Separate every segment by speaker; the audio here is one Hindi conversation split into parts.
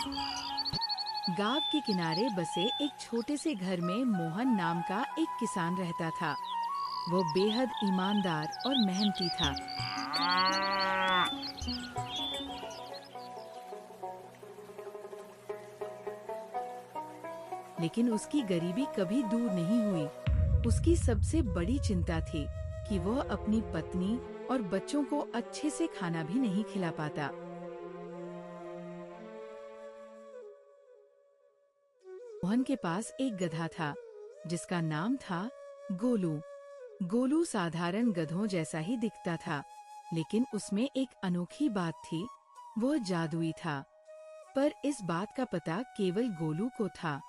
Speaker 1: गांव के किनारे बसे एक छोटे से घर में मोहन नाम का एक किसान रहता था। वो बेहद ईमानदार और मेहनती था। लेकिन उसकी गरीबी कभी दूर नहीं हुई। उसकी सबसे बड़ी चिंता थी कि वह अपनी पत्नी और बच्चों को अच्छे से खाना भी नहीं खिला पाता। मोहन के पास एक गधा था जिसका नाम था गोलू। गोलू साधारण गधों जैसा ही दिखता था, लेकिन उसमें एक अनोखी बात थी, वो जादुई था। पर इस बात का पता केवल गोलू को था।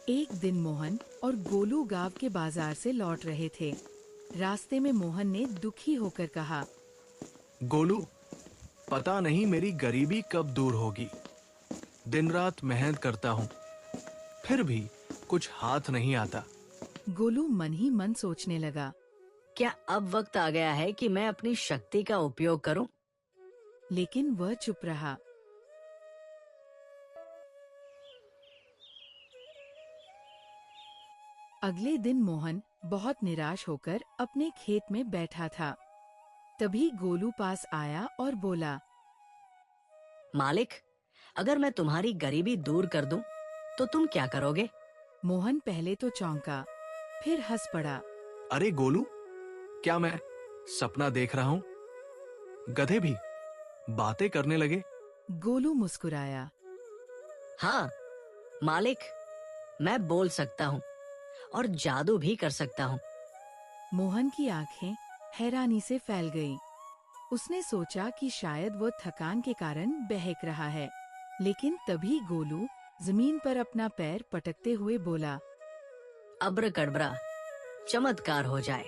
Speaker 1: एक दिन मोहन और गोलू गांव के बाजार से लौट रहे थे। रास्ते में मोहन ने दुखी होकर कहा,
Speaker 2: गोलू, पता नहीं मेरी गरीबी कब दूर होगी। दिन रात मेहनत करता हूँ, फिर भी कुछ हाथ नहीं आता।
Speaker 1: गोलू मन ही मन सोचने लगा,
Speaker 3: क्या अब वक्त आ गया है कि मैं अपनी शक्ति का उपयोग करूं?
Speaker 1: लेकिन वह चुप रहा। अगले दिन मोहन बहुत निराश होकर अपने खेत में बैठा था। तभी गोलू पास आया और बोला,
Speaker 3: मालिक, अगर मैं तुम्हारी गरीबी दूर कर दूं, तो तुम क्या करोगे?
Speaker 1: मोहन पहले तो चौंका, फिर हंस पड़ा।
Speaker 2: अरे गोलू, क्या मैं सपना देख रहा हूँ? गधे भी बातें करने लगे।
Speaker 1: गोलू मुस्कुराया।
Speaker 3: हाँ मालिक, मैं बोल सकता हूँ और जादू भी कर सकता हूँ।
Speaker 1: मोहन की आंखें हैरानी से फैल गईं। उसने सोचा कि शायद वो थकान के कारण बहक रहा है, लेकिन तभी गोलू जमीन पर अपना पैर पटकते हुए बोला,
Speaker 3: अब्रकड़बरा, चमत्कार हो जाए।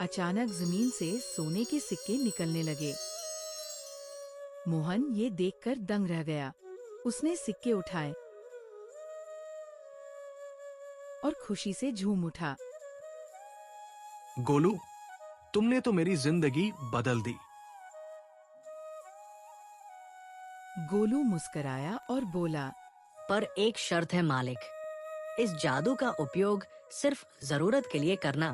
Speaker 1: अचानक जमीन से सोने के सिक्के निकलने लगे। मोहन ये देखकर दंग रह गया। उसने सिक्के उठाए और खुशी से झूम उठा।
Speaker 2: गोलू, तुमने तो मेरी जिंदगी बदल दी।
Speaker 1: गोलू मुस्कराया और बोला,
Speaker 3: पर एक शर्त है मालिक, इस जादू का उपयोग सिर्फ जरूरत के लिए करना,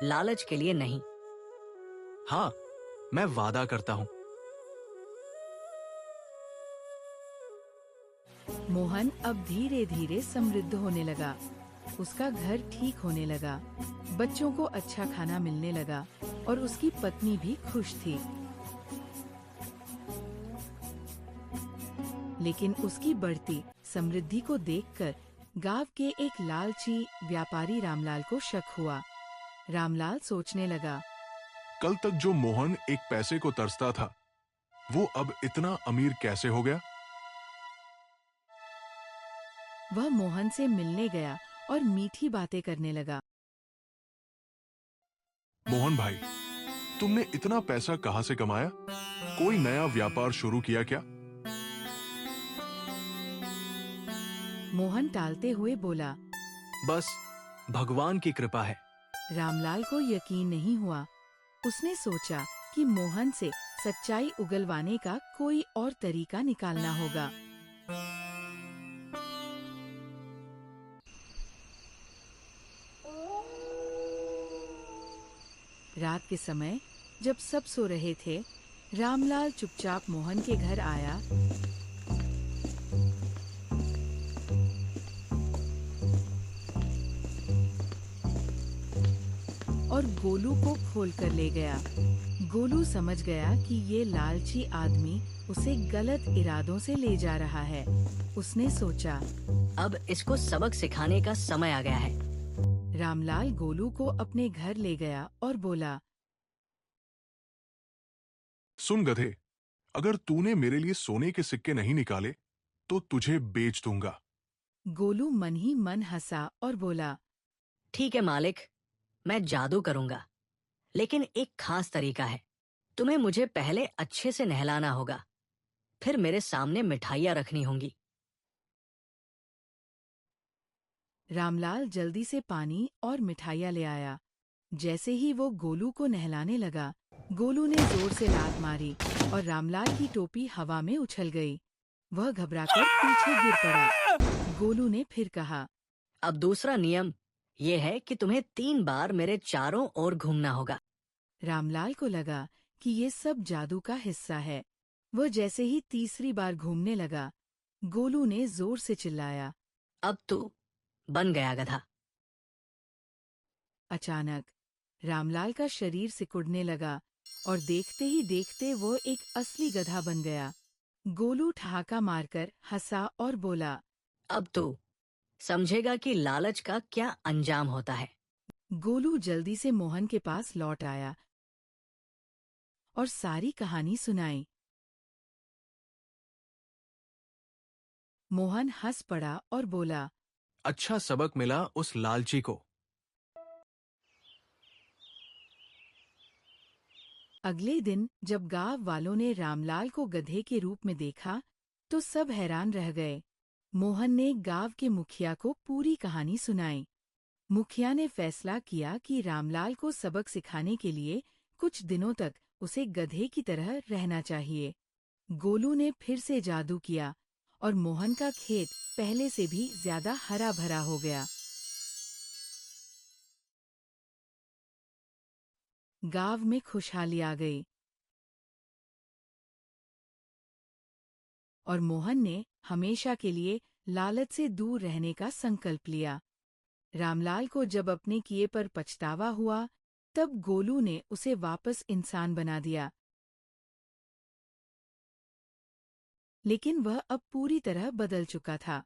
Speaker 3: लालच के लिए नहीं।
Speaker 2: हाँ, मैं वादा करता हूँ।
Speaker 1: मोहन अब धीरे धीरे समृद्ध होने लगा। उसका घर ठीक होने लगा, बच्चों को अच्छा खाना मिलने लगा और उसकी पत्नी भी खुश थी। लेकिन उसकी बढ़ती समृद्धि को देखकर गांव के एक लालची व्यापारी रामलाल को शक हुआ। रामलाल सोचने लगा,
Speaker 4: कल तक जो मोहन एक पैसे को तरसता था, वो अब इतना अमीर कैसे हो गया?
Speaker 1: वह मोहन से मिलने गया और मीठी बातें करने लगा।
Speaker 4: मोहन भाई, तुमने इतना पैसा कहाँ से कमाया? कोई नया व्यापार शुरू किया क्या?
Speaker 1: मोहन टालते हुए बोला।
Speaker 2: बस भगवान की कृपा है।
Speaker 1: रामलाल को यकीन नहीं हुआ। उसने सोचा कि मोहन से सच्चाई उगलवाने का कोई और तरीका निकालना होगा। रात के समय जब सब सो रहे थे, रामलाल चुपचाप मोहन के घर आया और गोलू को खोल कर ले गया। गोलू समझ गया कि ये लालची आदमी उसे गलत इरादों से ले जा रहा है। उसने सोचा,
Speaker 3: अब इसको सबक सिखाने का समय आ गया है।
Speaker 1: रामलाल गोलू को अपने घर ले गया और बोला,
Speaker 4: सुन गधे, अगर तूने मेरे लिए सोने के सिक्के नहीं निकाले, तो तुझे बेच दूंगा।
Speaker 1: गोलू मन ही मन हंसा और बोला,
Speaker 3: ठीक है मालिक, मैं जादू करूंगा, लेकिन एक खास तरीका है। तुम्हें मुझे पहले अच्छे से नहलाना होगा, फिर मेरे सामने मिठाइयाँ रखनी होंगी।
Speaker 1: रामलाल जल्दी से पानी और मिठाइयाँ ले आया। जैसे ही वो गोलू को नहलाने लगा, गोलू ने जोर से लात मारी और रामलाल की टोपी हवा में उछल गई। वह घबराकर पीछे गिर पड़ा। गोलू ने फिर कहा,
Speaker 3: अब दूसरा नियम ये है कि तुम्हें 3 बार मेरे चारों ओर घूमना होगा।
Speaker 1: रामलाल को लगा कि ये सब जादू का हिस्सा है। वह जैसे ही तीसरी बार घूमने लगा, गोलू ने जोर से चिल्लाया।
Speaker 3: अब तू बन गया गधा।
Speaker 1: अचानक रामलाल का शरीर सिकुड़ने लगा और देखते ही देखते वो एक असली गधा बन गया। गोलू ठहाका मारकर हंसा और बोला,
Speaker 3: अब तू समझेगा कि लालच का क्या अंजाम होता है।
Speaker 1: गोलू जल्दी से मोहन के पास लौट आया और सारी कहानी सुनाई। मोहन हंस पड़ा और बोला,
Speaker 2: अच्छा सबक मिला उस लालची को।
Speaker 1: अगले दिन जब गांव वालों ने रामलाल को गधे के रूप में देखा तो सब हैरान रह गए। मोहन ने गांव के मुखिया को पूरी कहानी सुनाई। मुखिया ने फैसला किया कि रामलाल को सबक सिखाने के लिए कुछ दिनों तक उसे गधे की तरह रहना चाहिए। गोलू ने फिर से जादू किया और मोहन का खेत पहले से भी ज्यादा हरा भरा हो गया। गांव में खुशहाली आ गई और मोहन ने हमेशा के लिए लालच से दूर रहने का संकल्प लिया। रामलाल को जब अपने किए पर पछतावा हुआ, तब गोलू ने उसे वापस इंसान बना दिया। लेकिन वह अब पूरी तरह बदल चुका था।